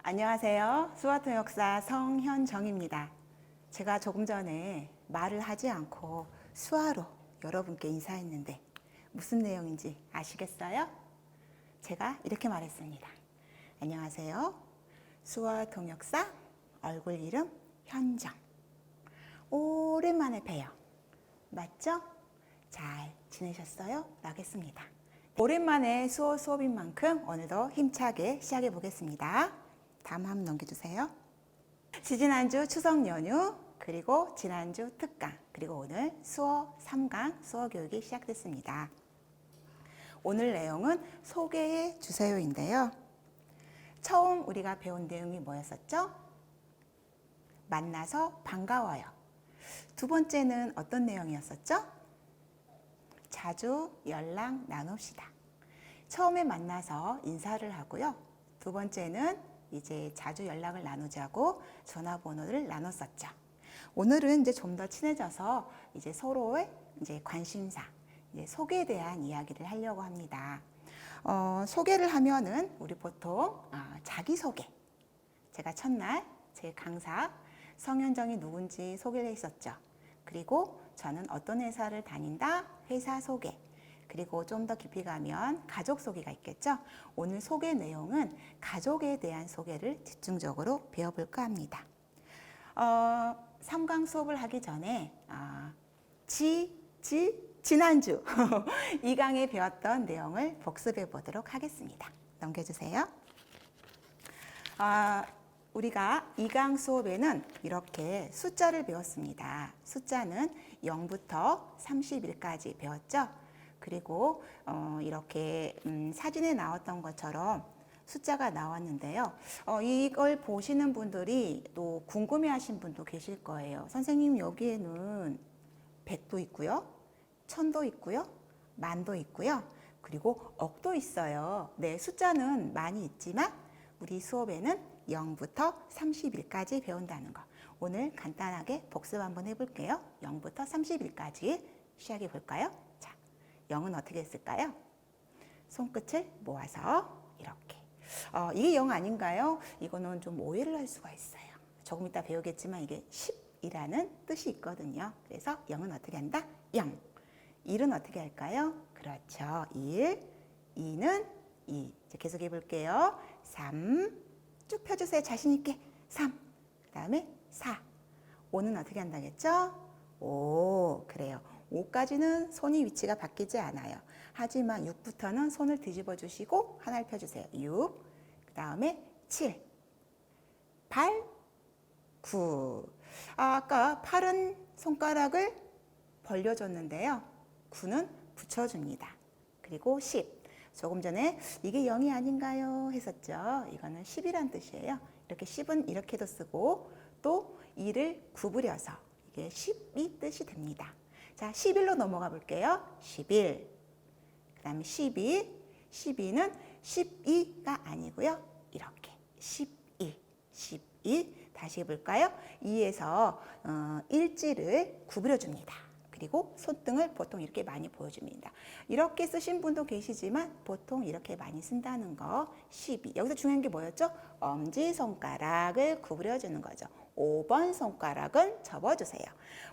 안녕하세요. 수화통역사 성현정입니다. 제가 조금 전에 말을 하지 않고 수화로 여러분께 인사했는데 무슨 내용인지 아시겠어요? 제가 이렇게 말했습니다. 안녕하세요. 수화통역사 얼굴 이름 현정. 오랜만에 봬요. 맞죠? 잘 지내셨어요? 라겠습니다. 오랜만에 수어 수업인 만큼 오늘도 힘차게 시작해 보겠습니다. 다음 한번 넘겨주세요. 지지난주 추석 연휴, 그리고 지난주 특강, 그리고 오늘 수어 3강 수어 교육이 시작됐습니다. 오늘 내용은 소개해 주세요인데요. 처음 우리가 배운 내용이 뭐였었죠? 만나서 반가워요. 두 번째는 어떤 내용이었었죠? 자주 연락 나눕시다. 처음에 만나서 인사를 하고요. 두 번째는 이제 자주 연락을 나누자고 전화번호를 나눴었죠. 오늘은 이제 좀 더 친해져서 이제 서로의 이제 관심사, 이제 소개에 대한 이야기를 하려고 합니다. 소개를 하면은 우리 보통 자기소개. 제가 첫날 제 강사 성현정이 누군지 소개를 했었죠. 그리고 저는 어떤 회사를 다닌다, 회사 소개. 그리고 좀 더 깊이 가면 가족 소개가 있겠죠. 오늘 소개 내용은 가족에 대한 소개를 집중적으로 배워볼까 합니다. 3강 수업을 하기 전에 지난주 2강에 배웠던 내용을 복습해 보도록 하겠습니다. 넘겨주세요. 우리가 2강 수업에는 이렇게 숫자를 배웠습니다. 숫자는 0부터 30일까지 배웠죠. 그리고 이렇게 사진에 나왔던 것처럼 숫자가 나왔는데요. 이걸 보시는 분들이 또 궁금해하신 분도 계실 거예요. 선생님, 여기에는 100도 있고요, 1000도 있고요, 만도 있고요, 그리고 억도 있어요. 네, 숫자는 많이 있지만 우리 수업에는 0부터 30일까지 배운다는 거. 오늘 간단하게 복습 한번 해볼게요. 0부터 30일까지 시작해 볼까요? 0은 어떻게 했을까요? 손끝을 모아서 이렇게. 이게 0 아닌가요? 이거는 좀 오해를 할 수가 있어요. 조금 이따 배우겠지만 이게 10이라는 뜻이 있거든요. 그래서 0은 어떻게 한다? 0. 1은 어떻게 할까요? 그렇죠. 1. 2는 2. 이제 계속 해볼게요. 3. 쭉 펴주세요. 자신 있게. 3. 그 다음에 4. 5는 어떻게 한다겠죠? 5. 그래요. 5까지는 손이 위치가 바뀌지 않아요. 하지만 6부터는 손을 뒤집어 주시고 하나를 펴주세요. 6, 그 다음에 7, 8, 9. 아까 8은 손가락을 벌려줬는데요. 9는 붙여줍니다. 그리고 10. 조금 전에 이게 0이 아닌가요? 했었죠. 이거는 10이란 뜻이에요. 이렇게 10은 이렇게도 쓰고 또 2를 구부려서 이게 10이 뜻이 됩니다. 자, 11로 넘어가 볼게요. 11. 그 다음에 12. 12는 12가 아니고요. 이렇게 12. 12. 다시 해볼까요? 2에서 일지를 구부려 줍니다. 그리고 손등을 보통 이렇게 많이 보여줍니다. 이렇게 쓰신 분도 계시지만 보통 이렇게 많이 쓴다는 거. 12. 여기서 중요한 게 뭐였죠? 엄지손가락을 구부려 주는 거죠. 5번 손가락은 접어주세요.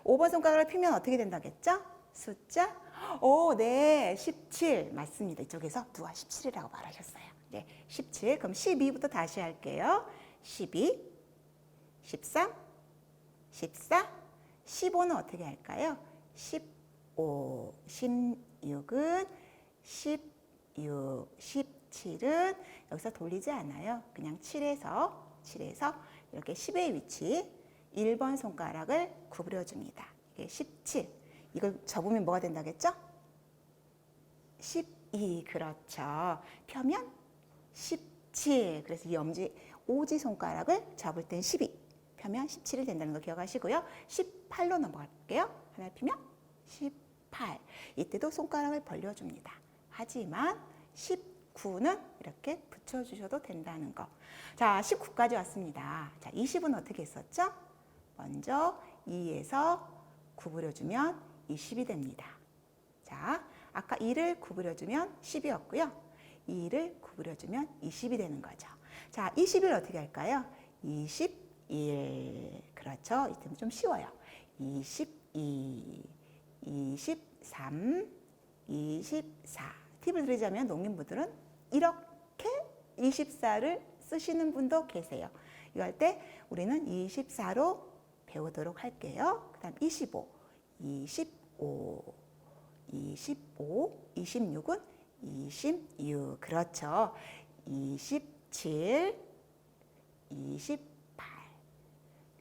5번 손가락을 펴면 어떻게 된다겠죠? 숫자? 네, 17. 맞습니다. 이쪽에서 누가 17이라고 말하셨어요. 네, 17. 그럼 12부터 다시 할게요. 12, 13, 14, 15는 어떻게 할까요? 15, 16은 16, 17은 여기서 돌리지 않아요. 그냥 7에서 이렇게 10의 위치 1번 손가락을 구부려 줍니다. 이게 17. 이걸 접으면 뭐가 된다겠죠? 12. 그렇죠. 펴면 17. 그래서 이 오지 손가락을 접을 땐 12. 펴면 17이 된다는 거 기억하시고요. 18로 넘어갈게요. 하나 펴면 18. 이때도 손가락을 벌려줍니다. 하지만 19는 이렇게 붙여주셔도 된다는 거. 자, 19까지 왔습니다. 자, 20은 어떻게 했었죠? 먼저 2에서 구부려주면 20이 됩니다. 자, 아까 2를 구부려주면 10이었고요. 2를 구부려주면 20이 되는 거죠. 자, 20을 어떻게 할까요? 21. 그렇죠. 이때는 좀 쉬워요. 22, 23, 24. 팁을 드리자면 농민분들은 이렇게 24를 쓰시는 분도 계세요. 이거 할 때 우리는 24로 배우도록 할게요. 그 다음 25, 25, 26은 26. 그렇죠. 27, 28,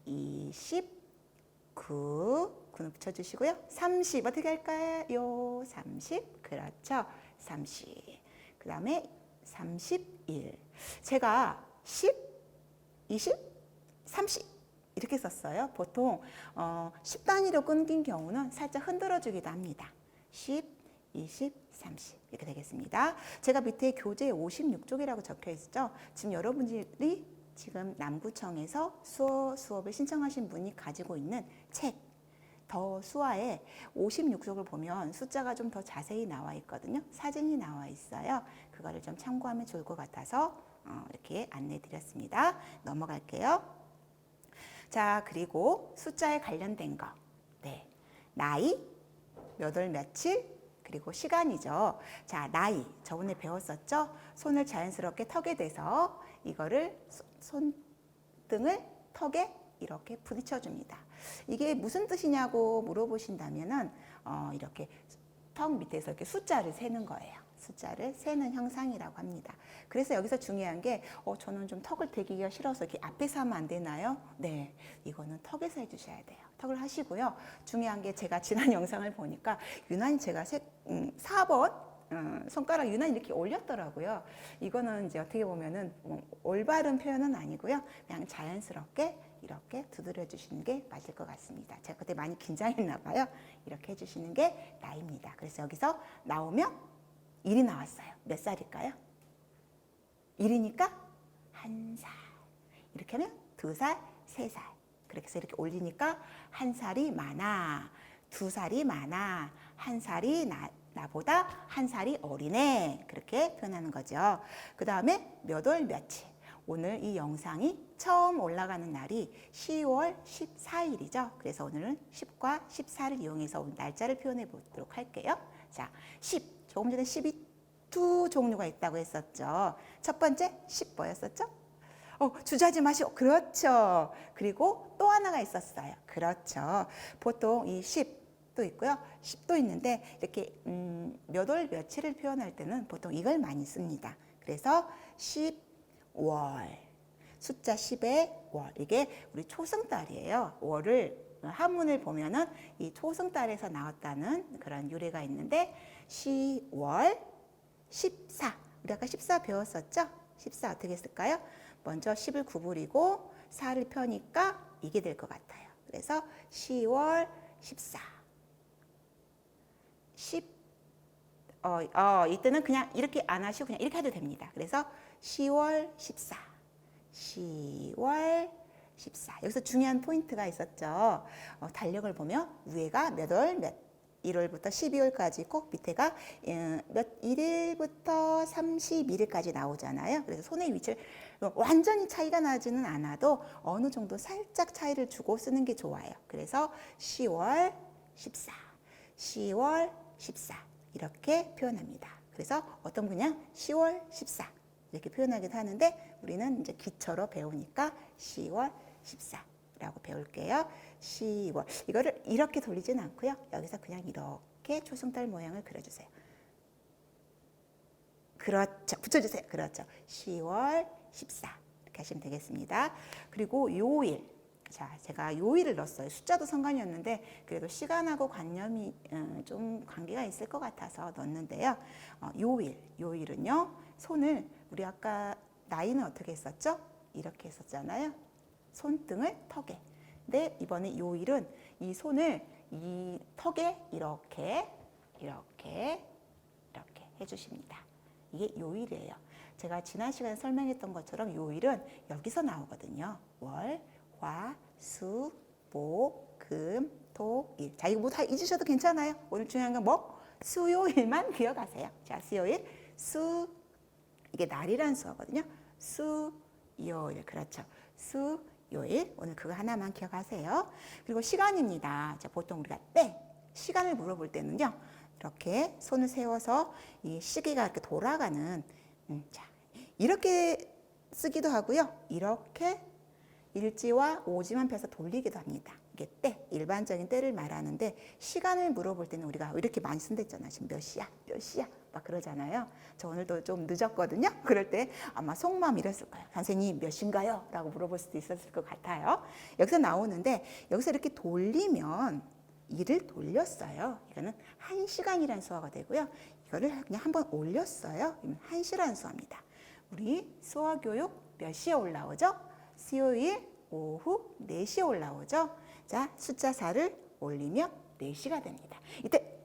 29. 9는 붙여주시고요. 30 어떻게 할까요? 30. 그렇죠. 30. 그 다음에 31. 제가 10, 20, 30 이렇게 썼어요. 보통 10단위로 끊긴 경우는 살짝 흔들어주기도 합니다. 10, 20, 30 이렇게 되겠습니다. 제가 밑에 교재 56쪽이라고 적혀 있죠. 지금 여러분들이 지금 남구청에서 수업을 신청하신 분이 가지고 있는 책 더 수화에 56쪽을 보면 숫자가 좀 더 자세히 나와 있거든요. 사진이 나와 있어요. 그거를 좀 참고하면 좋을 것 같아서 이렇게 안내 드렸습니다. 넘어갈게요. 자, 그리고 숫자에 관련된 거. 네. 나이, 몇 월 며칠, 그리고 시간이죠. 자, 나이. 저번에 배웠었죠? 손을 자연스럽게 턱에 대서 이거를 손등을 턱에 이렇게 부딪혀 줍니다. 이게 무슨 뜻이냐고 물어보신다면은 이렇게 턱 밑에서 이렇게 숫자를 세는 거예요. 숫자를 세는 형상이라고 합니다. 그래서 여기서 중요한 게 저는 좀 턱을 대기가 싫어서 이렇게 앞에서 하면 안 되나요? 네, 이거는 턱에서 해주셔야 돼요. 턱을 하시고요. 중요한 게 제가 지난 영상을 보니까 유난히 제가 4번 손가락 유난히 이렇게 올렸더라고요. 이거는 이제 어떻게 보면은 올바른 표현은 아니고요. 그냥 자연스럽게 이렇게 두드려 주시는 게 맞을 것 같습니다. 제가 그때 많이 긴장했나 봐요. 이렇게 해주시는 게 나입니다. 그래서 여기서 나오면 1이 나왔어요. 몇 살일까요? 1이니까 1살. 이렇게 하면 2살, 3살. 그렇게 해서 이렇게 올리니까 1살이 많아, 2살이 많아, 1살이 나보다 1살이 어리네. 그렇게 표현하는 거죠. 그 다음에 몇 월 며칠. 오늘 이 영상이 처음 올라가는 날이 10월 14일이죠. 그래서 오늘은 10과 14를 이용해서 오늘 날짜를 표현해 보도록 할게요. 자, 10. 조금 전에 10이 두 종류가 있다고 했었죠. 첫 번째 10 뭐였었죠? 주저하지 마시고. 그렇죠. 그리고 또 하나가 있었어요. 그렇죠. 보통 이 10도 있고요. 10도 있는데 이렇게 몇 월 며칠을 표현할 때는 보통 이걸 많이 씁니다. 그래서 10월. 숫자 10의 월. 이게 우리 초승달이에요. 월을 한문을 보면은 이 초승달에서 나왔다는 그런 유래가 있는데 10월 14. 우리 아까 14 배웠었죠? 14 어떻게 쓸까요? 먼저 10을 구부리고 4를 펴니까 이게 될 것 같아요. 그래서 10월 14. 10 이때는 그냥 이렇게 안 하시고 그냥 이렇게 해도 됩니다. 그래서 10월 14. 10월 14. 여기서 중요한 포인트가 있었죠. 달력을 보면 위에가 몇 월 몇 1월부터 12월까지 있고 밑에가 몇 1일부터 31일까지 나오잖아요. 그래서 손의 위치를 완전히 차이가 나지는 않아도 어느 정도 살짝 차이를 주고 쓰는 게 좋아요. 그래서 10월 14, 10월 14 이렇게 표현합니다. 그래서 어떤 분 그냥 10월 14 이렇게 표현하기도 하는데 우리는 이제 기초로 배우니까 10월 14라고 배울게요. 10월. 이거를 이렇게 돌리진 않고요. 여기서 그냥 이렇게 초승달 모양을 그려주세요. 그렇죠. 붙여주세요. 그렇죠. 10월 14 이렇게 하시면 되겠습니다. 그리고 요일. 자, 제가 요일을 넣었어요. 숫자도 상관이었는데 그래도 시간하고 관념이 좀 관계가 있을 것 같아서 넣었는데요. 요일은요. 손을 우리 아까 나이는 어떻게 했었죠? 이렇게 했었잖아요. 손등을 턱에. 근데 이번에 요일은 이 손을 이 턱에 이렇게 해주십니다. 이게 요일이에요. 제가 지난 시간에 설명했던 것처럼 요일은 여기서 나오거든요. 월, 화, 수, 목, 금, 토, 일. 자, 이거 뭐 다 잊으셔도 괜찮아요. 오늘 중요한 건 뭐? 수요일만 기억하세요. 자, 수요일, 이게 날이라는 수어거든요. 수요일. 그렇죠. 수요일. 오늘 그거 하나만 기억하세요. 그리고 시간입니다. 자, 보통 우리가 때, 시간을 물어볼 때는요. 이렇게 손을 세워서 이 시계가 이렇게 돌아가는 자, 이렇게 쓰기도 하고요. 이렇게 일지와 오지만 펴서 돌리기도 합니다. 이게 때, 일반적인 때를 말하는데 시간을 물어볼 때는 우리가 이렇게 많이 쓴댔잖아요. 지금 몇 시야? 몇 시야? 막 그러잖아요. 저 오늘도 좀 늦었거든요. 그럴 때 아마 속마음 이랬을 거예요. 선생님 몇 시인가요? 라고 물어볼 수도 있었을 것 같아요. 여기서 나오는데 여기서 이렇게 돌리면 일을 돌렸어요. 이거는 1시간이라는 수어가 되고요. 이거를 그냥 한번 올렸어요. 1시라는 수어입니다. 우리 수어 교육 몇 시에 올라오죠? 수요일 오후 4시에 올라오죠. 자, 숫자 4를 올리면 4시가 됩니다. 이때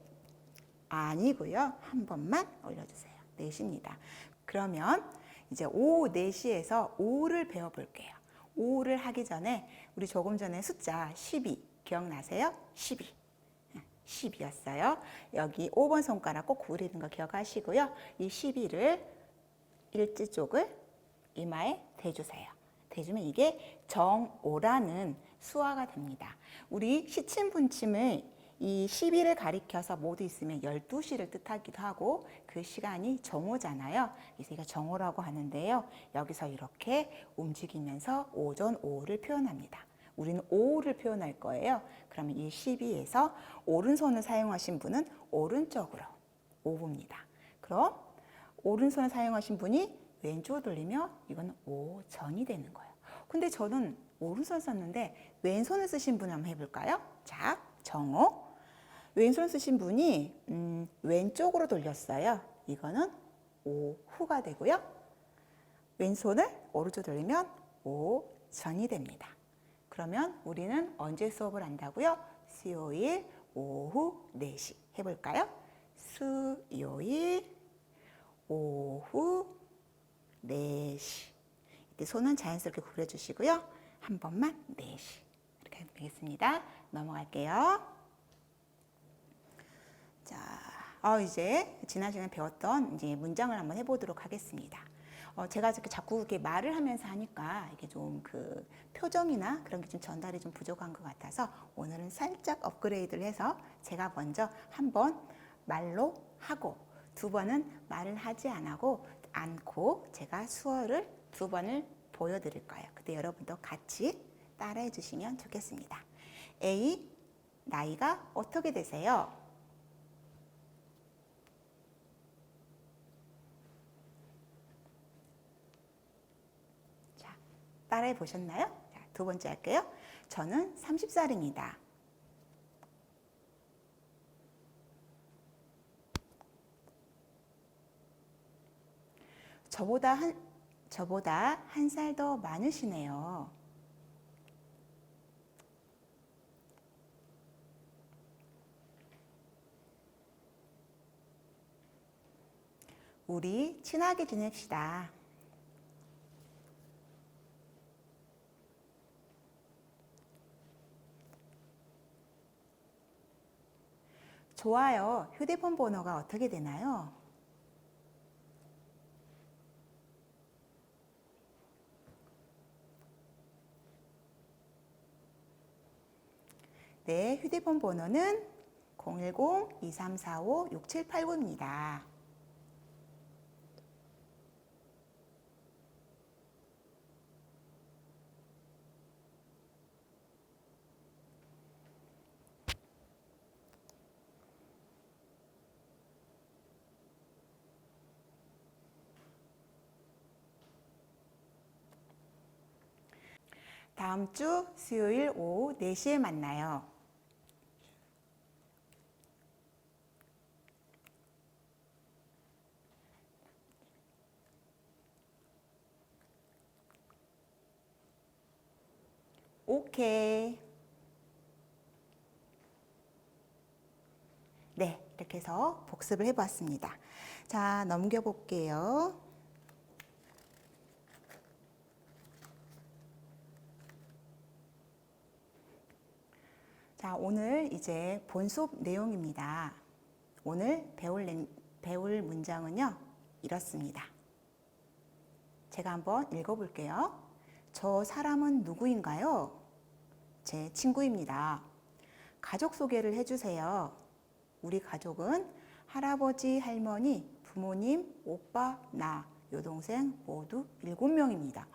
아니고요. 한 번만 올려주세요. 4시입니다. 그러면 이제 오후 4시에서 5를 배워볼게요. 5를 하기 전에 우리 조금 전에 숫자 12 기억나세요? 12. 10이었어요. 여기 5번 손가락 꼭 구부리는 거 기억하시고요. 이 12를 일지 쪽을 이마에 대주세요. 대주면 이게 정오라는 수화가 됩니다. 우리 시침 분침을 이 12를 가리켜서 모두 있으면 12시를 뜻하기도 하고 그 시간이 정오잖아요. 그래서 이거 정오라고 하는데요. 여기서 이렇게 움직이면서 오전 오후를 표현합니다. 우리는 오후를 표현할 거예요. 그러면 이 12에서 오른손을 사용하신 분은 오른쪽으로 오후입니다. 그럼 오른손을 사용하신 분이 왼쪽으로 돌리면 이건 오전이 되는 거예요. 근데 저는 오른손 썼는데 왼손을 쓰신 분 한번 해볼까요? 자, 정오. 왼손 쓰신 분이 왼쪽으로 돌렸어요. 이거는 오후가 되고요. 왼손을 오른쪽으로 돌리면 오전이 됩니다. 그러면 우리는 언제 수업을 한다고요? 수요일 오후 4시 해볼까요? 수요일 오후 4시. 이때 손은 자연스럽게 구부려 주시고요. 한 번만 4시. 이렇게 하면 되겠습니다. 넘어갈게요. 자, 이제 지난 시간에 배웠던 이제 문장을 한번 해보도록 하겠습니다. 제가 자꾸 이렇게 말을 하면서 하니까 이게 좀 그 표정이나 그런 게 좀 전달이 좀 부족한 것 같아서 오늘은 살짝 업그레이드를 해서 제가 먼저 한 번 말로 하고 두 번은 말을 하지 않고 제가 수어를 2번을 보여드릴 거예요. 그때 여러분도 같이 따라해 주시면 좋겠습니다. A, 나이가 어떻게 되세요? 자, 따라해 보셨나요? 자, 2번째 할게요. 저는 30살입니다. 저보다 한 살 더 많으시네요. 우리 친하게 지냅시다. 좋아요. 휴대폰 번호가 어떻게 되나요? 네, 휴대폰 번호는 010-2345-6789입니다. 다음 주 수요일 오후 4시에 만나요. 오케이. 네, 이렇게 해서 복습을 해보았습니다. 자, 넘겨볼게요. 자, 오늘 이제 본 수업 내용입니다. 오늘 배울 문장은요, 이렇습니다. 제가 한번 읽어볼게요. 저 사람은 누구인가요? 제 친구입니다. 가족 소개를 해주세요. 우리 가족은 할아버지, 할머니, 부모님, 오빠, 나, 여동생 모두 7명입니다.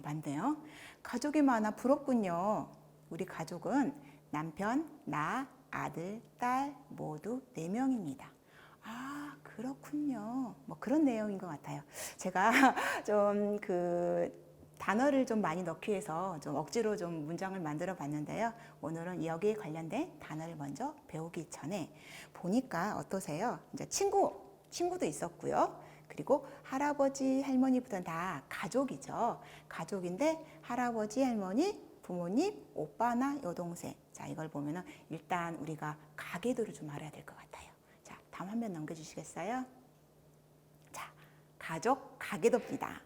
많네요. 가족이 많아 부럽군요. 우리 가족은 남편, 나, 아들, 딸 모두 4명입니다. 아, 그렇군요. 뭐 그런 내용인 것 같아요. 제가 좀 단어를 좀 많이 넣기 위해서 좀 억지로 좀 문장을 만들어 봤는데요. 오늘은 여기에 관련된 단어를 먼저 배우기 전에 보니까 어떠세요? 이제 친구도 있었고요. 그리고 할아버지, 할머니부터는 다 가족이죠. 가족인데 할아버지, 할머니, 부모님, 오빠나 여동생. 자, 이걸 보면은 일단 우리가 가계도를 좀 알아야 될 것 같아요. 자, 다음 화면 넘겨주시겠어요? 자, 가족 가계도입니다.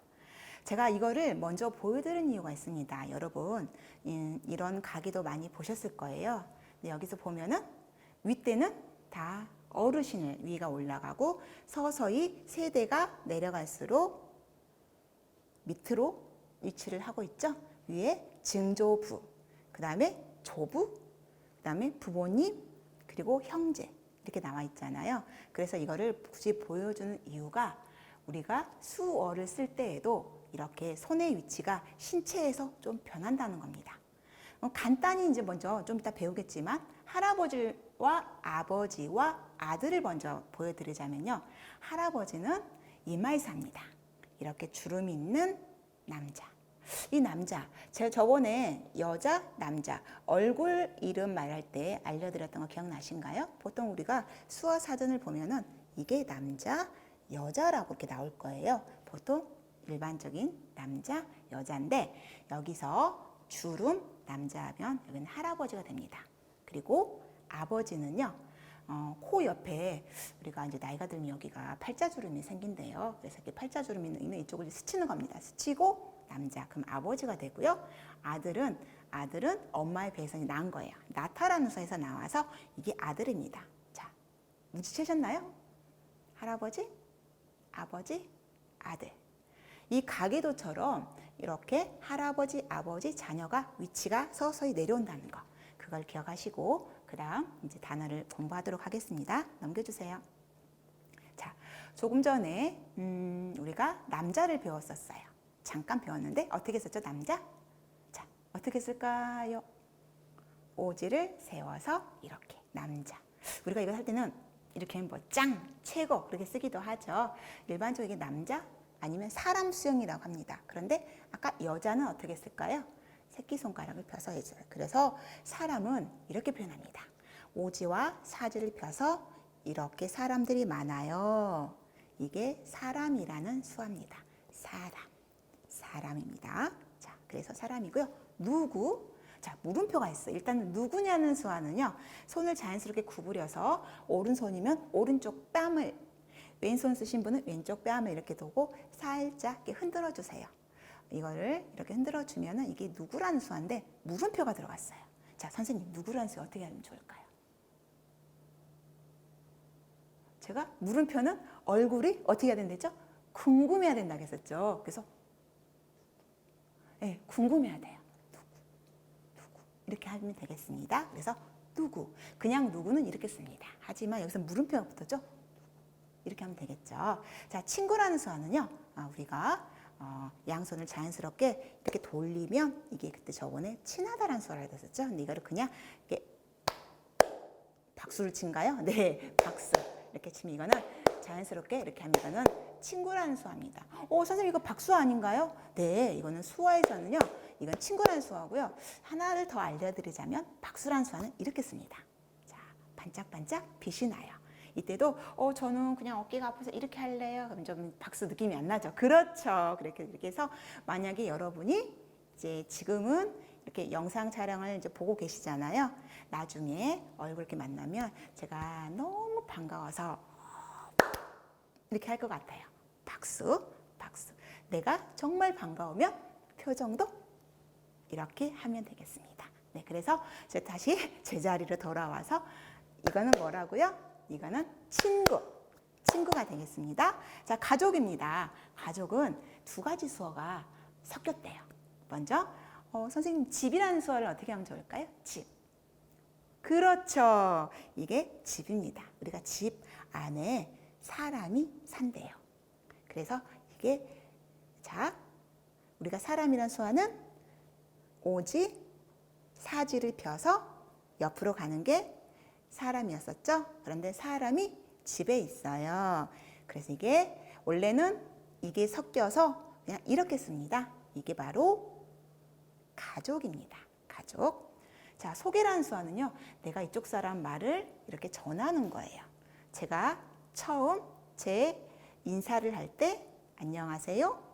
제가 이거를 먼저 보여드린 이유가 있습니다. 여러분, 이런 가계도 많이 보셨을 거예요. 근데 여기서 보면은 윗대는 다 어르신을 위가 올라가고 서서히 세대가 내려갈수록 밑으로 위치를 하고 있죠. 위에 증조부, 그 다음에 조부, 그 다음에 부모님, 그리고 형제 이렇게 나와 있잖아요. 그래서 이거를 굳이 보여주는 이유가 우리가 수어를 쓸 때에도 이렇게 손의 위치가 신체에서 좀 변한다는 겁니다. 간단히 이제 먼저 좀 이따 배우겠지만 할아버지와 아버지와 아들을 먼저 보여드리자면요. 할아버지는 이마에 삽니다. 이렇게 주름이 있는 남자. 이 남자, 제가 저번에 여자, 남자, 얼굴 이름 말할 때 알려드렸던 거 기억나신가요? 보통 우리가 수어 사전을 보면은 이게 남자, 여자라고 이렇게 나올 거예요. 보통 일반적인 남자, 여자인데 여기서 주름, 남자 하면 여기는 할아버지가 됩니다. 그리고 아버지는요, 코 옆에 우리가 이제 나이가 들면 여기가 팔자주름이 생긴대요. 그래서 이렇게 팔자주름이 있는 이쪽을 스치는 겁니다. 스치고 남자, 그럼 아버지가 되고요. 아들은 엄마의 배에서 난 거예요. 나타라는 수에서 나와서 이게 아들입니다. 자, 눈치채셨나요? 할아버지, 아버지, 아들. 이 가계도처럼 이렇게 할아버지, 아버지, 자녀가 위치가 서서히 내려온다는 거. 그걸 기억하시고 그 다음 이제 단어를 공부하도록 하겠습니다. 넘겨주세요. 자, 조금 전에 우리가 남자를 배웠었어요. 잠깐 배웠는데 어떻게 썼죠? 남자? 자, 어떻게 쓸까요? 오지를 세워서 이렇게 남자. 우리가 이거 할 때는 이렇게 뭐 짱, 최고 그렇게 쓰기도 하죠. 일반적으로 남자 아니면 사람 수형이라고 합니다. 그런데 아까 여자는 어떻게 쓸까요? 새끼손가락을 펴서 해줘요. 그래서 사람은 이렇게 표현합니다. 오지와 사지를 펴서 이렇게 사람들이 많아요. 이게 사람이라는 수합니다. 사람입니다. 자, 그래서 사람이고요. 누구? 자, 물음표가 있어요. 일단 누구냐는 수화는요. 손을 자연스럽게 구부려서 오른손이면 오른쪽 뺨을, 왼손 쓰신 분은 왼쪽 뺨을 이렇게 두고 살짝 이렇게 흔들어 주세요. 이거를 이렇게 흔들어 주면은 이게 누구라는 수화인데 물음표가 들어갔어요. 자, 선생님 누구라는 수화 어떻게 하면 좋을까요? 제가 물음표는 얼굴이 어떻게 해야 된댔죠? 궁금해야 된다고 했었죠. 그래서 네, 궁금해야 돼요. 누구 이렇게 하면 되겠습니다. 그래서 누구, 그냥 누구는 이렇게 씁니다. 하지만 여기서 물음표가 붙었죠? 이렇게 하면 되겠죠. 자, 친구라는 수화는요, 우리가 양손을 자연스럽게 이렇게 돌리면 이게 그때 저번에 친하다라는 수화를 했었죠. 근데 이거를 그냥 이렇게 박수를 친가요? 네, 박수 이렇게 치면 이거는 자연스럽게 이렇게 하면 이거는 친구라는 수화입니다. 선생님 이거 박수 아닌가요? 네, 이거는 수화에서는요, 이건 친구라는 수화고요. 하나를 더 알려드리자면 박수라는 수화는 이렇게 씁니다. 자, 반짝반짝 빛이 나요. 이때도 저는 그냥 어깨가 아파서 이렇게 할래요. 그럼 좀 박수 느낌이 안 나죠. 그렇죠. 이렇게 해서 만약에 여러분이 이제 지금은 이렇게 영상 촬영을 이제 보고 계시잖아요. 나중에 얼굴 이렇게 만나면 제가 너무 반가워서 이렇게 할 것 같아요. 박수. 내가 정말 반가우면 표정도 이렇게 하면 되겠습니다. 네, 그래서 제가 다시 제자리로 돌아와서 이거는 뭐라고요? 이거는 친구가 되겠습니다. 자, 가족입니다. 가족은 두 가지 수어가 섞였대요. 먼저 선생님 집이라는 수어를 어떻게 하면 좋을까요? 집. 그렇죠. 이게 집입니다. 우리가 집 안에 사람이 산대요. 그래서 이게 자 우리가 사람이란 수어는 오지 사지를 펴서 옆으로 가는 게 사람이었었죠. 그런데 사람이 집에 있어요. 그래서 이게 원래는 이게 섞여서 그냥 이렇게 씁니다. 이게 바로 가족입니다. 가족. 자, 소개라는 수어는요. 내가 이쪽 사람 말을 이렇게 전하는 거예요. 제가 처음 제 인사를 할 때 안녕하세요.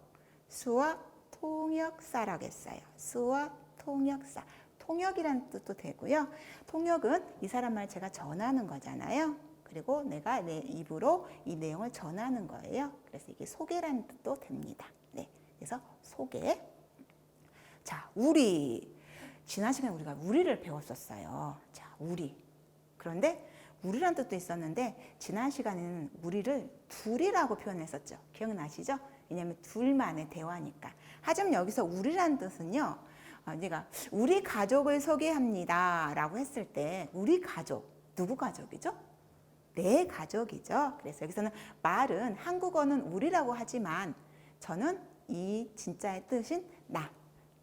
수어 통역사라고 했어요. 수어 통역사. 통역이라는 뜻도 되고요. 통역은 이 사람 말 제가 전하는 거잖아요. 그리고 내가 내 입으로 이 내용을 전하는 거예요. 그래서 이게 소개라는 뜻도 됩니다. 네, 그래서 소개. 자, 우리. 지난 시간에 우리가 우리를 배웠었어요. 자, 우리. 그런데 우리란 뜻도 있었는데 지난 시간에는 우리를 둘이라고 표현했었죠. 기억나시죠? 왜냐하면 둘만의 대화니까. 하지만 여기서 우리란 뜻은요. 내가 우리 가족을 소개합니다 라고 했을 때 우리 가족, 누구 가족이죠? 내 가족이죠. 그래서 여기서는 말은 한국어는 우리라고 하지만 저는 이 진짜의 뜻인 나,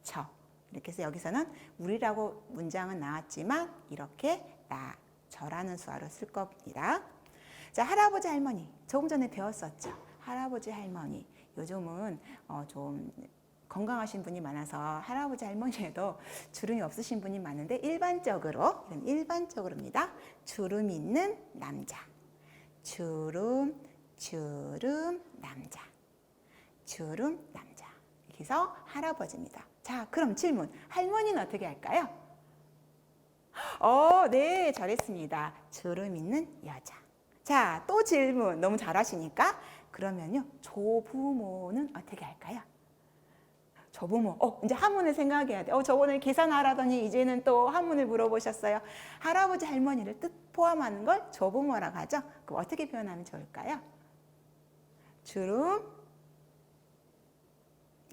저. 이렇게 해서 여기서는 우리라고 문장은 나왔지만 이렇게 나, 저라는 수어로 쓸 겁니다. 자, 할아버지 할머니. 조금 전에 배웠었죠. 할아버지 할머니. 요즘은 좀 건강하신 분이 많아서 할아버지 할머니에도 주름이 없으신 분이 많은데 일반적으로입니다. 주름 있는 남자. 주름 남자. 주름 남자. 이렇게 해서 할아버지입니다. 자, 그럼 질문. 할머니는 어떻게 할까요? 네, 잘했습니다. 주름 있는 여자. 자, 또 질문. 너무 잘하시니까. 그러면요, 조부모는 어떻게 할까요? 조부모. 이제 한문을 생각해야 돼. 저번에 계산하라더니 이제는 또 한문을 물어보셨어요. 할아버지, 할머니를 뜻 포함하는 걸 조부모라고 하죠. 그럼 어떻게 표현하면 좋을까요? 주름.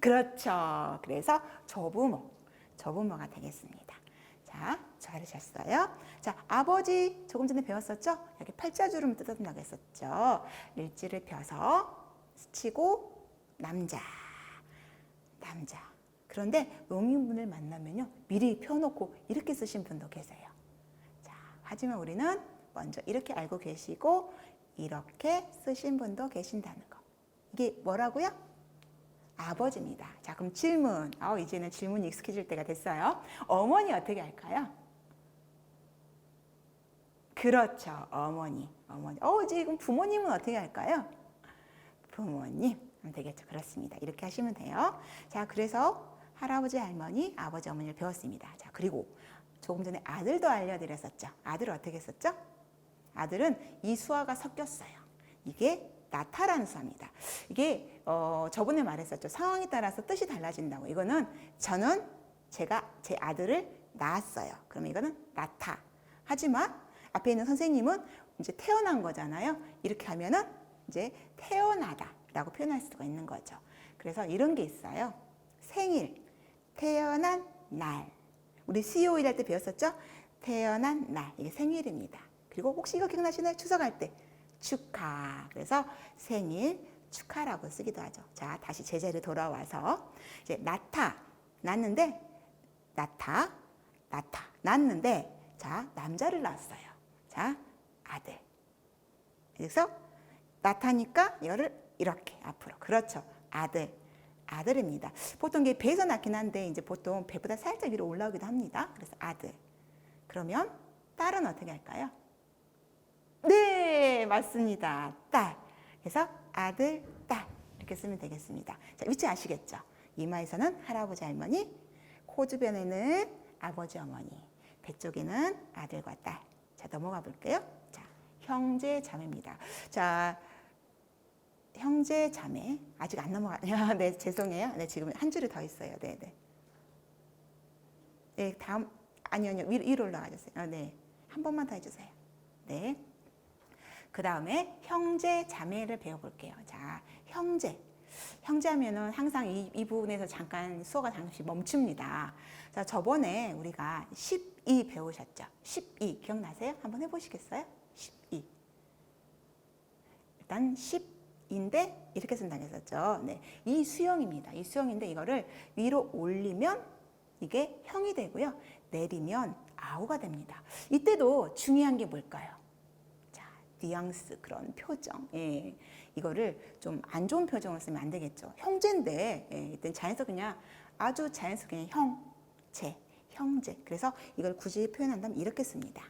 그렇죠. 그래서 조부모가 되겠습니다. 자, 잘하셨어요. 자, 아버지 조금 전에 배웠었죠? 여기 팔자주름 뜯어준다고 했었죠. 일지를 펴서 스치고 남자. 그런데 농인분을 만나면요. 미리 펴놓고 이렇게 쓰신 분도 계세요. 자, 하지만 우리는 먼저 이렇게 알고 계시고 이렇게 쓰신 분도 계신다는 거. 이게 뭐라고요? 아버지입니다. 자, 그럼 질문. 이제는 질문이 익숙해질 때가 됐어요. 어머니 어떻게 할까요? 그렇죠. 어머니. 지금 부모님은 어떻게 할까요? 부모님. 되겠죠. 그렇습니다. 이렇게 하시면 돼요. 자, 그래서 할아버지, 할머니, 아버지, 어머니를 배웠습니다. 자, 그리고 조금 전에 아들도 알려드렸었죠. 아들을 어떻게 썼죠? 아들은 이 수어가 섞였어요. 이게 나타라는 수어입니다. 이게 저번에 말했었죠. 상황에 따라서 뜻이 달라진다고. 이거는 저는 제가 제 아들을 낳았어요. 그러면 이거는 나타. 하지만 앞에 있는 선생님은 이제 태어난 거잖아요. 이렇게 하면은 이제 태어나다라고 표현할 수가 있는 거죠. 그래서 이런 게 있어요. 생일, 태어난 날. 우리 CO일 할 때 배웠었죠? 태어난 날. 이게 생일입니다. 그리고 혹시 이거 기억나시나요? 추석할 때. 축하. 그래서 생일 축하라고 쓰기도 하죠. 자, 다시 제자리로 돌아와서 이제 낳았는데 자, 남자를 낳았어요. 자, 아들. 그래서 낳다니까 이거를 이렇게 앞으로. 그렇죠. 아들입니다. 보통 이게 배에서 낳긴 한데 이제 보통 배보다 살짝 위로 올라오기도 합니다. 그래서 아들. 그러면 딸은 어떻게 할까요? 네, 맞습니다. 딸. 그래서 아들, 딸 이렇게 쓰면 되겠습니다. 자, 위치 아시겠죠? 이마에서는 할아버지, 할머니, 코 주변에는 아버지, 어머니, 배 쪽에는 아들과 딸. 자, 넘어가 볼게요. 자, 형제, 자매입니다. 자, 형제, 자매 아직 안 넘어가네요. 네, 죄송해요. 네, 지금 한 줄이 더 있어요. 네. 네, 다음 아니요, 위로 올라가 주세요. 네, 한 번만 더 해주세요. 네. 그 다음에 형제, 자매를 배워볼게요. 자, 형제. 형제하면은 항상 이 부분에서 잠깐 수어가 잠시 멈춥니다. 자, 저번에 우리가 12 배우셨죠? 12 기억나세요? 한번 해보시겠어요? 12. 일단 10인데 이렇게 쓴다고 했었죠. 네, 이 수형입니다. 이 수형인데 이거를 위로 올리면 이게 형이 되고요. 내리면 아우가 됩니다. 이때도 중요한 게 뭘까요? 자, 뉘앙스, 그런 표정. 예, 이거를 좀 안 좋은 표정을 쓰면 안 되겠죠. 형제인데, 예, 이때 자연스럽게 그냥 아주 자연스럽게 형, 제, 형제. 그래서 이걸 굳이 표현한다면 이렇게 씁니다.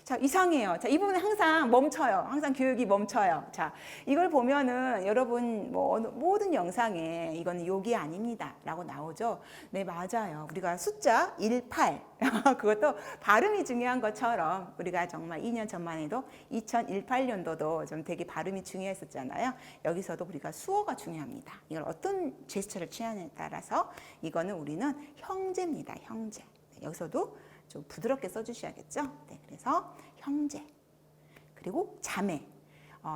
자, 이상해요. 자, 이 부분은 항상 멈춰요. 항상 교육이 멈춰요. 자, 이걸 보면은 여러분 뭐 모든 영상에 이거는 욕이 아닙니다 라고 나오죠. 네, 맞아요. 우리가 숫자 18 그것도 발음이 중요한 것처럼 우리가 정말 2년 전만 해도 2018년도도 좀 되게 발음이 중요했었잖아요. 여기서도 우리가 수어가 중요합니다. 이걸 어떤 제스처를 취하느냐에 따라서 이거는 우리는 형제입니다. 형제. 네, 여기서도 좀 부드럽게 써주셔야겠죠. 네, 그래서 형제 그리고 자매.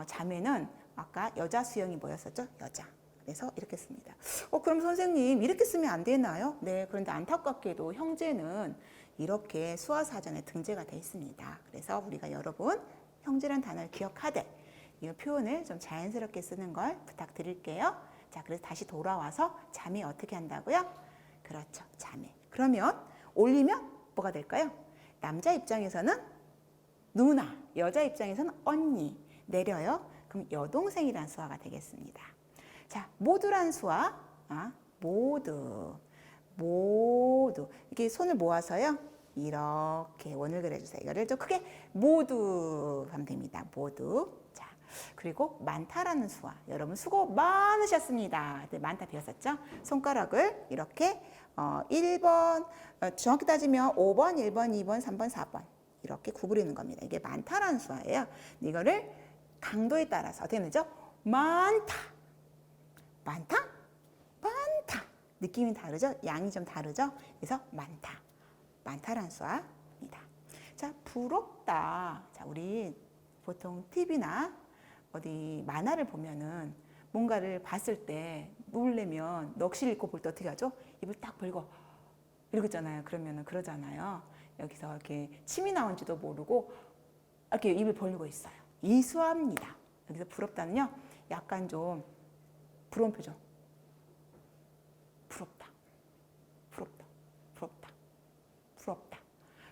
자매는 아까 여자 수형이 뭐였었죠? 여자. 그래서 이렇게 씁니다. 그럼 선생님 이렇게 쓰면 안 되나요? 네, 그런데 안타깝게도 형제는 이렇게 수어사전에 등재가 되어 있습니다. 그래서 우리가 여러분 형제란 단어를 기억하되 이 표현을 좀 자연스럽게 쓰는 걸 부탁드릴게요. 자, 그래서 다시 돌아와서 자매 어떻게 한다고요? 그렇죠, 자매. 그러면 올리면 뭐가 될까요? 남자 입장에서는 누나, 여자 입장에서는 언니. 내려요. 그럼 여동생이란 수화가 되겠습니다. 자, 모두란 수화. 모두. 이렇게 손을 모아서요. 이렇게 원을 그려주세요. 이거를 좀 크게 모두 하면 됩니다. 모두. 자, 그리고 많다라는 수화. 여러분 수고 많으셨습니다. 네, 많다 배웠었죠? 손가락을 이렇게 1번, 정확히 따지면 5번, 1번, 2번, 3번, 4번 이렇게 구부리는 겁니다. 이게 많다라는 수화예요. 이거를 강도에 따라서 어떻게 되죠? 많다, 많다, 많다. 느낌이 다르죠? 양이 좀 다르죠? 그래서 많다, 많다라는 수화입니다. 자, 부럽다. 자, 우리 보통 TV나 어디 만화를 보면은 뭔가를 봤을 때 놀래면 넋을 잃고 볼 때 어떻게 하죠? 입을 딱 벌고 이러잖아요. 그러면은 그러잖아요. 여기서 이렇게 침이 나온지도 모르고 이렇게 입을 벌리고 있어요. 이수화입니다. 여기서 부럽다는요. 약간 좀 부러운 표정. 부럽다. 부럽다. 부럽다. 부럽다.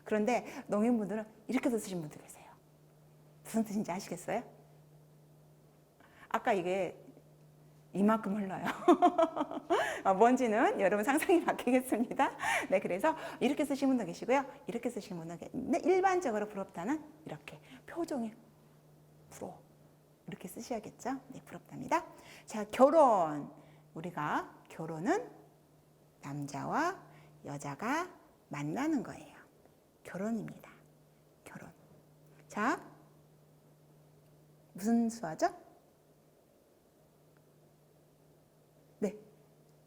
그런데 농인분들은 이렇게도 쓰신 분들 계세요. 무슨 뜻인지 아시겠어요? 아까 이게 이만큼 흘러요. 뭔지는 여러분 상상이 바뀌겠습니다. 네, 그래서 이렇게 쓰시는 분도 계시고요. 이렇게 쓰시는 분도 계시는데 일반적으로 부럽다는 이렇게 표정이 부러워. 이렇게 쓰셔야겠죠. 네, 부럽답니다. 자, 결혼. 우리가 결혼은 남자와 여자가 만나는 거예요. 결혼입니다. 결혼. 자, 무슨 수화죠?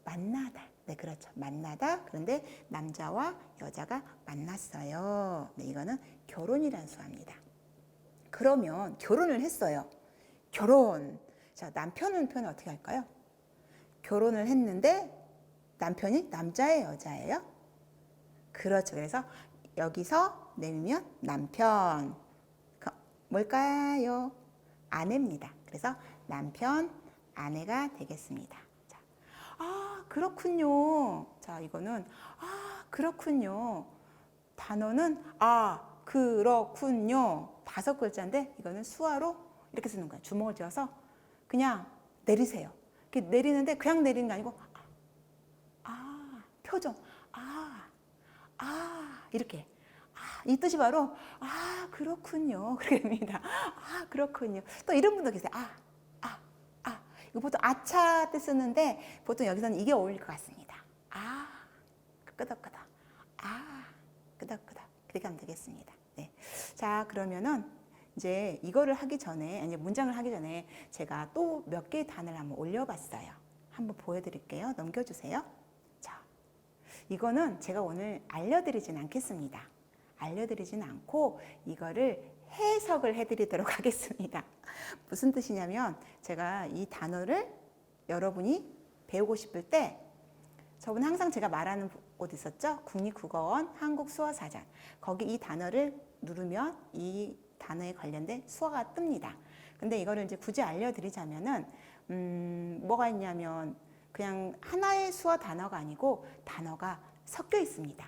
만나다. 네, 그렇죠. 만나다. 그런데 남자와 여자가 만났어요. 네, 이거는 결혼이라는 수화입니다. 그러면 결혼을 했어요. 결혼. 자, 남편은 표현 어떻게 할까요? 결혼을 했는데 남편이 남자예요, 여자예요? 그렇죠. 그래서 여기서 내리면 남편. 뭘까요? 아내입니다. 그래서 남편, 아내가 되겠습니다. 그렇군요. 자, 이거는 그렇군요. 단어는 그렇군요. 5글자인데 이거는 수화로 이렇게 쓰는 거예요. 주먹을 쥐어서 그냥 내리세요. 이렇게 내리는데 그냥 내리는 게 아니고 표정. 이렇게. 이 뜻이 바로 그렇군요. 그렇게 됩니다. 그렇군요. 또 이런 분도 계세요. 이거 보통 아차 때 쓰는데 보통 여기서는 이게 어울릴 것 같습니다. 끄덕끄덕. 끄덕끄덕. 그렇게 하면 되겠습니다. 네. 자, 그러면은 이제 이거를 하기 전에, 아니 문장을 하기 전에 제가 또 몇 개의 단어를 한번 올려봤어요. 한번 보여드릴게요. 넘겨주세요. 자, 이거는 제가 오늘 알려드리진 않겠습니다. 알려드리진 않고 이거를 해석을 해드리도록 하겠습니다. 무슨 뜻이냐면 제가 이 단어를 여러분이 배우고 싶을 때 저번 항상 제가 말하는 곳 있었죠? 국립국어원 한국수어사전. 거기 이 단어를 누르면 이 단어에 관련된 수어가 뜹니다. 근데 이거를 이제 굳이 알려드리자면은 뭐가 있냐면 그냥 하나의 수어 단어가 아니고 단어가 섞여 있습니다.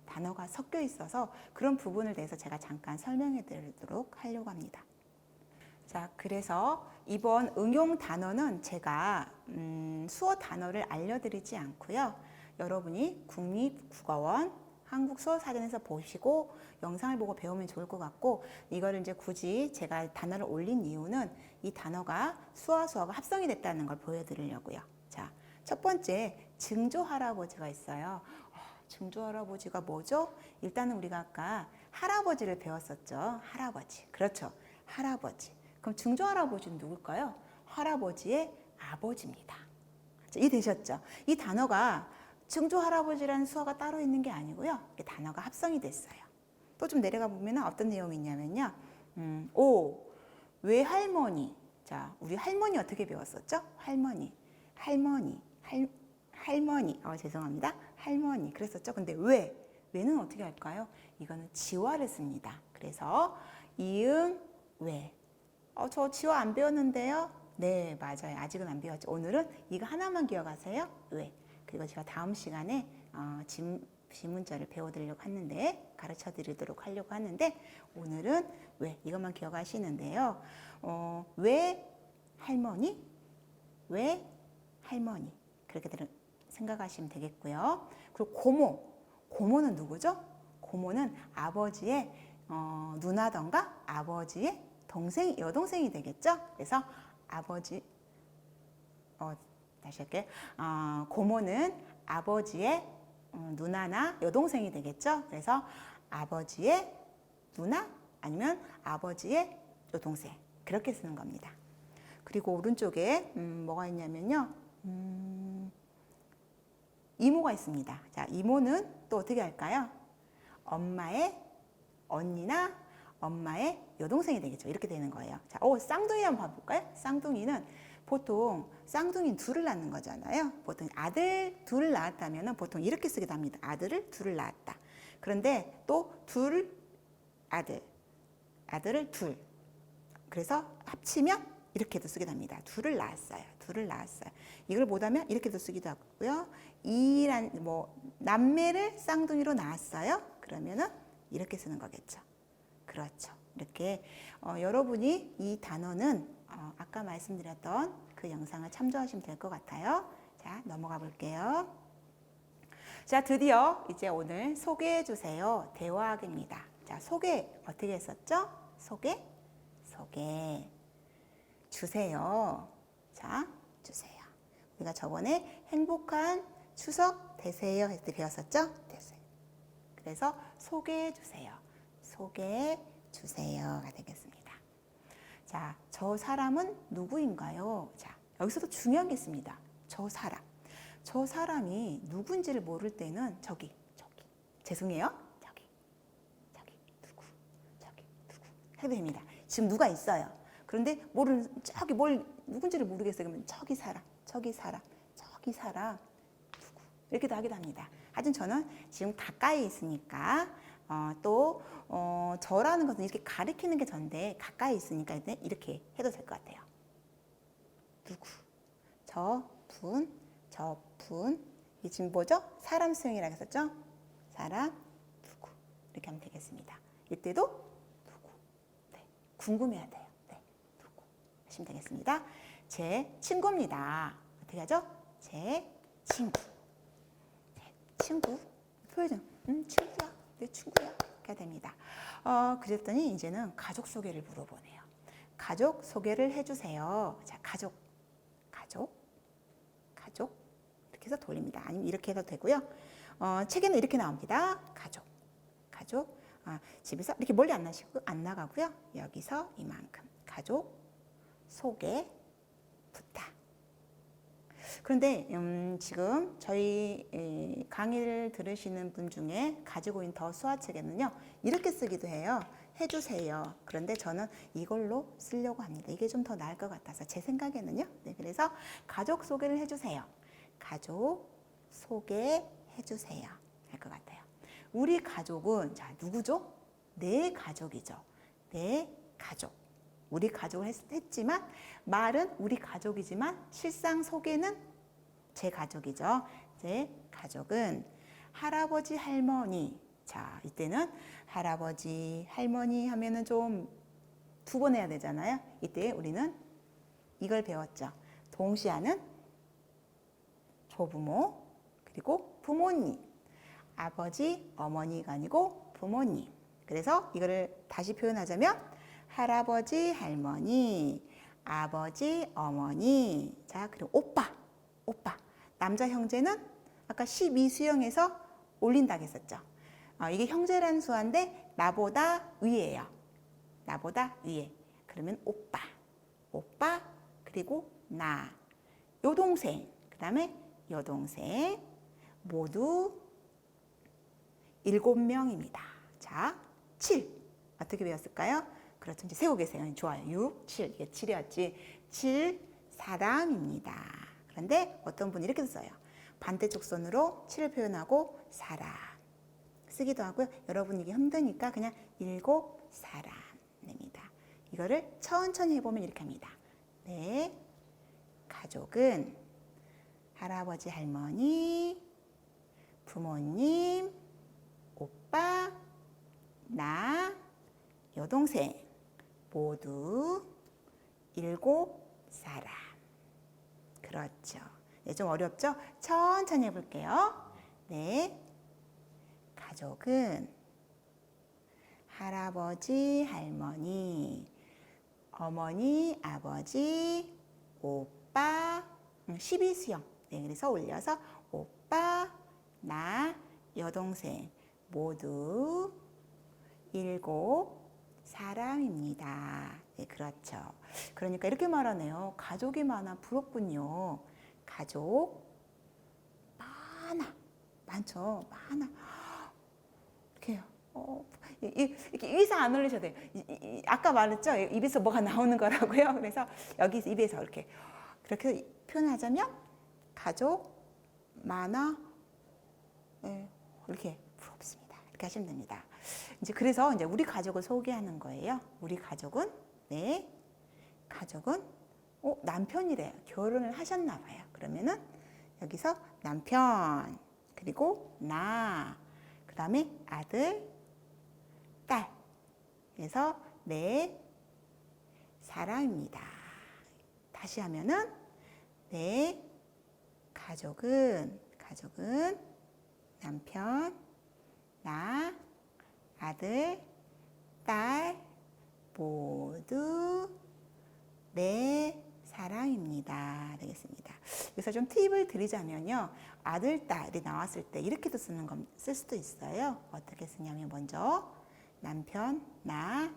단어가 섞여 있어서 그런 부분을 대해서 제가 잠깐 설명해 드리도록 하려고 합니다. 자, 그래서 이번 응용 단어는 제가 수어 단어를 알려드리지 않고요. 여러분이 국립국어원 한국수어사전에서 보시고 영상을 보고 배우면 좋을 것 같고, 이거를 이제 굳이 제가 단어를 올린 이유는 이 단어가 수어와 수어가 합성이 됐다는 걸 보여드리려고요. 자, 첫 번째 증조할아버지가 있어요. 증조할아버지가 뭐죠? 일단은 우리가 아까 할아버지를 배웠었죠. 할아버지. 그렇죠. 할아버지. 그럼 증조할아버지는 누굴까요? 할아버지의 아버지입니다. 자, 이해되셨죠? 이 단어가 증조할아버지라는 수어가 따로 있는 게 아니고요. 이 단어가 합성이 됐어요. 또 좀 내려가 보면 어떤 내용이 있냐면요. 외할머니. 자, 우리 할머니 어떻게 배웠었죠? 할머니. 죄송합니다. 할머니. 그랬었죠. 근데 왜는 어떻게 할까요? 이거는 지화를 씁니다. 그래서 이응, 왜. 저 지화 안 배웠는데요? 네, 맞아요. 아직은 안 배웠죠. 오늘은 이거 하나만 기억하세요. 왜. 그리고 제가 다음 시간에 지문자를 배워드리려고 하는데, 가르쳐 드리도록 하려고 하는데, 오늘은 왜 이것만 기억하시는데요. 왜 할머니? 왜 할머니? 그렇게 생각하시면 되겠고요. 그리고 고모는 누구죠? 고모는 아버지의 누나던가 아버지의 여동생이 되겠죠. 그래서 다시 할게요. 고모는 아버지의 누나나 여동생이 되겠죠. 그래서 아버지의 누나 아니면 아버지의 여동생, 그렇게 쓰는 겁니다. 그리고 오른쪽에 뭐가 있냐면요. 이모가 있습니다. 자, 이모는 또 어떻게 할까요? 엄마의 언니나 엄마의 여동생이 되겠죠. 이렇게 되는 거예요. 자, 쌍둥이 한번 봐볼까요? 쌍둥이는 보통 쌍둥이 둘을 낳는 거잖아요. 보통 아들 둘을 낳았다면 보통 이렇게 쓰기도 합니다. 아들을 둘을 낳았다. 그런데 또 아들을 둘. 그래서 합치면 이렇게도 쓰기도 합니다. 둘을 낳았어요. 이걸 못하면 이렇게도 쓰기도 하고요. 남매를 쌍둥이로 낳았어요. 그러면은 이렇게 쓰는 거겠죠. 그렇죠. 이렇게 여러분이 이 단어는 아까 말씀드렸던 그 영상을 참조하시면 될 것 같아요. 자, 넘어가 볼게요. 자, 드디어 이제 오늘 소개해 주세요. 대화학입니다. 자, 소개 어떻게 했었죠? 소개 주세요. 자, 주세요. 우리가 저번에 행복한 추석 되세요 할 때 배웠었죠? 되세요. 그래서 소개해 주세요. 가 되겠습니다. 자, 저 사람은 누구인가요? 자, 여기서도 중요한 게 있습니다. 저 사람이 누군지를 모를 때는 저기. 죄송해요. 저기. 누구. 해도 됩니다. 지금 누가 있어요. 그런데 누군지를 모르겠어요. 그러면 저기 사람, 누구. 이렇게도 하기도 합니다. 하여튼 저는 지금 가까이 있으니까 저라는 것은 이렇게 가리키는 게 전데 가까이 있으니까 이렇게 해도 될 것 같아요. 누구, 저분. 이게 지금 뭐죠? 사람 수용이라고 했었죠? 사람, 누구. 이렇게 하면 되겠습니다. 이때도 누구. 네, 궁금해야 돼요. 네, 누구. 하시면 되겠습니다. 제 친구입니다. 어떻게 하죠? 제 친구. 표현 친구야. 내 친구야. 이렇게 됩니다. 그랬더니 이제는 가족 소개를 물어보네요. 가족 소개를 해주세요. 자, 가족. 이렇게 해서 돌립니다. 아니면 이렇게 해도 되고요. 책에는 이렇게 나옵니다. 가족. 집에서 이렇게 멀리 안 나가고요. 여기서 이만큼. 가족 소개 부탁. 그런데 지금 저희 강의를 들으시는 분 중에 가지고 있는 더 수화책에는요, 이렇게 쓰기도 해요. 해주세요. 그런데 저는 이걸로 쓰려고 합니다. 이게 좀 더 나을 것 같아서 제 생각에는요. 네, 그래서 가족 소개를 해주세요. 가족 소개해주세요. 할 것 같아요. 우리 가족은 자 누구죠? 내 가족이죠. 내 가족. 우리 가족을 했지만 말은 우리 가족이지만 실상 소개는 제 가족이죠. 제 가족은 할아버지 할머니. 자 이때는 할아버지 할머니 하면은 좀 두 번 해야 되잖아요. 이때 우리는 이걸 배웠죠. 동시하는 조부모 그리고 부모님. 아버지 어머니가 아니고 부모님. 그래서 이거를 다시 표현하자면 할아버지 할머니 아버지 어머니. 자 그리고 오빠 남자 형제는 아까 12수형에서 올린다고 했었죠. 이게 형제라는 수한데 나보다 위에요. 나보다 위에. 그러면 오빠 그리고 나 여동생 그 다음에 여동생 모두 7명입니다. 자 7 어떻게 배웠을까요? 그렇죠. 이제 세고 계세요. 좋아요. 6, 7 이게 7이었지. 7 사람입니다. 그런데 어떤 분이 이렇게 써요. 반대쪽 손으로 7을 표현하고 사람 쓰기도 하고요. 여러분 이게 힘드니까 그냥 7 사람입니다. 이거를 천천히 해보면 이렇게 합니다. 네, 가족은 할아버지 할머니 부모님 오빠 나 여동생 모두 7 사람. 그렇죠. 네, 좀 어렵죠? 천천히 해볼게요. 네, 가족은 할아버지, 할머니, 어머니, 아버지, 오빠, 12수형. 네, 그래서 올려서 오빠, 나, 여동생 모두 7 사람입니다. 네, 그렇죠. 그러니까 이렇게 말하네요. 가족이 많아 부럽군요. 가족 많죠. 많아. 이렇게 이렇게 입에서 안 올리셔도 돼요. 아까 말했죠. 입에서 뭐가 나오는 거라고요. 그래서 여기서 입에서 이렇게 그렇게 표현하자면 가족 많아. 네, 이렇게 부럽습니다. 이렇게 하시면 됩니다. 이제 그래서 이제 우리 가족을 소개하는 거예요. 우리 가족은 네, 가족은 남편이래요. 결혼을 하셨나 봐요. 그러면은 여기서 남편 그리고 나 그다음에 아들 딸 그래서 네 사람입니다. 다시 하면은 네 가족은 남편 나 아들 딸 모두 네 사람입니다. 되겠습니다. 여기서 좀 팁을 드리자면요. 아들, 딸이 나왔을 때 이렇게도 쓸 수도 있어요. 어떻게 쓰냐면 먼저 남편, 나,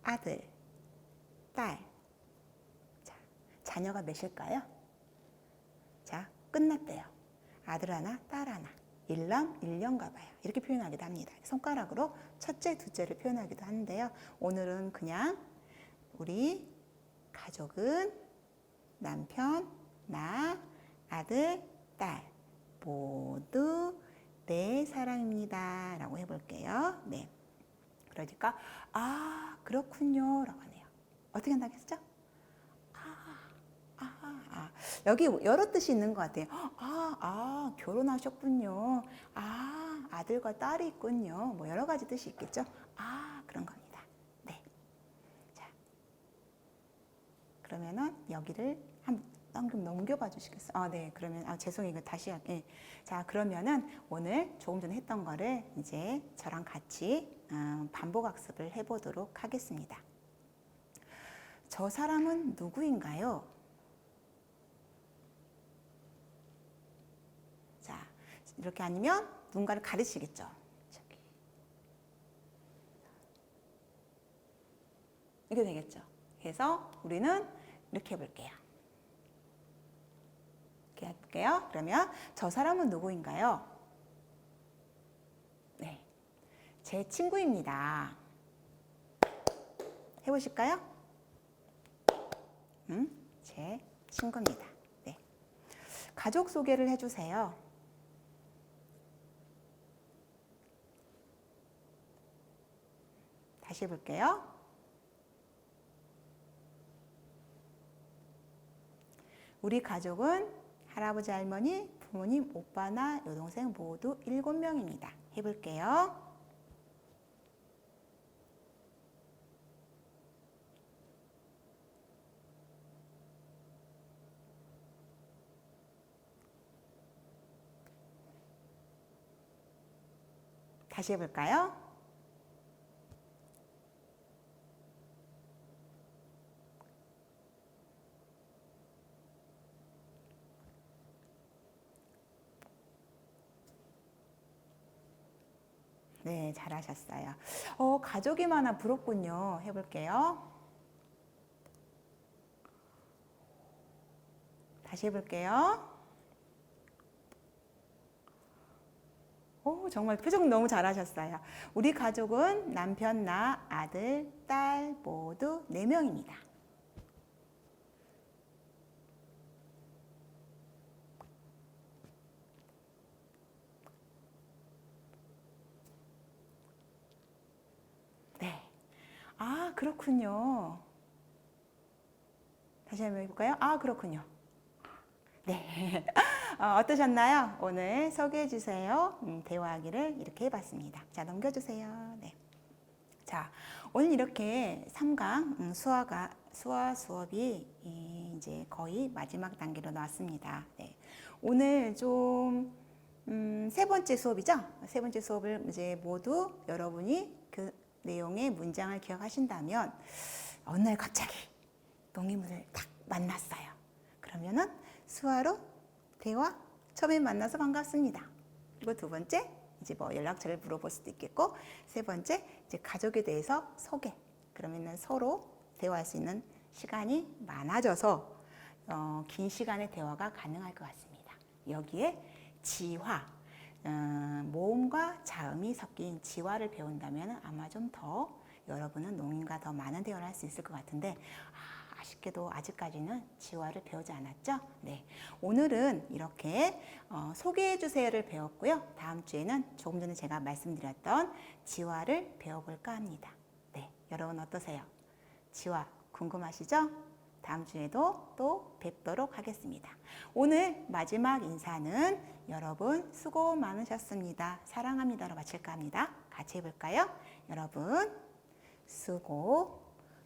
아들, 딸. 자, 자녀가 몇일까요? 자, 끝났대요. 아들 하나, 딸 하나. 일남, 일녀인가 봐요. 이렇게 표현하기도 합니다. 손가락으로 첫째, 둘째를 표현하기도 하는데요. 오늘은 그냥 우리 가족은 남편, 나, 아들, 딸 모두 네 사람입니다. 라고 해볼게요. 네. 그러니까 그렇군요. 라고 하네요. 어떻게 한다고 했죠? 여기 여러 뜻이 있는 것 같아요. 결혼하셨군요. 아들과 딸이 있군요. 뭐 여러 가지 뜻이 있겠죠? 그런 겁니다. 네. 자, 그러면은 여기를 한번 넘겨봐 주시겠어요? 네. 그러면 죄송해요. 이거 다시 할게요. 자, 그러면은 오늘 조금 전에 했던 거를 이제 저랑 같이 반복 학습을 해보도록 하겠습니다. 저 사람은 누구인가요? 자, 이렇게 아니면 누군가를 가르치겠죠. 저기. 이게 되겠죠. 그래서 우리는 이렇게 해볼게요. 이렇게 해볼게요. 그러면 저 사람은 누구인가요? 네, 제 친구입니다. 해보실까요? 제 친구입니다. 네. 가족 소개를 해주세요. 다시 해볼게요. 우리 가족은 할아버지, 할머니, 부모님, 오빠나 여동생 모두 7명입니다. 해볼게요. 다시 해볼까요? 네, 잘하셨어요. 가족이 많아 부럽군요. 해볼게요. 다시 해볼게요. 오, 정말 표정 너무 잘하셨어요. 우리 가족은 남편, 나, 아들, 딸 모두 4명입니다. 네. 아, 그렇군요. 다시 한번 해볼까요? 아, 그렇군요. 네. 어떠셨나요? 오늘 소개해 주세요. 대화하기를 이렇게 해봤습니다. 자, 넘겨주세요. 네. 자, 오늘 이렇게 3강 수화 수업이 이제 거의 마지막 단계로 나왔습니다. 네. 오늘 좀 세 번째 수업이죠? 세 번째 수업을 이제 모두 여러분이 그 내용의 문장을 기억하신다면 어느 날 갑자기 농인분을 딱 만났어요. 그러면은 수화로 대화 처음에 만나서 반갑습니다. 그리고 두 번째 이제 뭐 연락처를 물어볼 수도 있겠고, 세 번째 이제 가족에 대해서 소개. 그러면은 서로 대화할 수 있는 시간이 많아져서 긴 시간의 대화가 가능할 것 같습니다. 여기에 지화, 모음과 자음이 섞인 지화를 배운다면 아마 좀 더 여러분은 농인과 더 많은 대화를 할 수 있을 것 같은데, 아쉽게도 아직까지는 지화를 배우지 않았죠? 네. 오늘은 이렇게 소개해 주세요를 배웠고요. 다음 주에는 조금 전에 제가 말씀드렸던 지화를 배워볼까 합니다. 네. 여러분 어떠세요? 지화 궁금하시죠? 다음 주에도 또 뵙도록 하겠습니다. 오늘 마지막 인사는 여러분 수고 많으셨습니다. 사랑합니다로 마칠까 합니다. 같이 해볼까요? 여러분 수고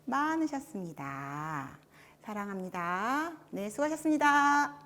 많으셨습니다. 사랑합니다. 네, 수고하셨습니다.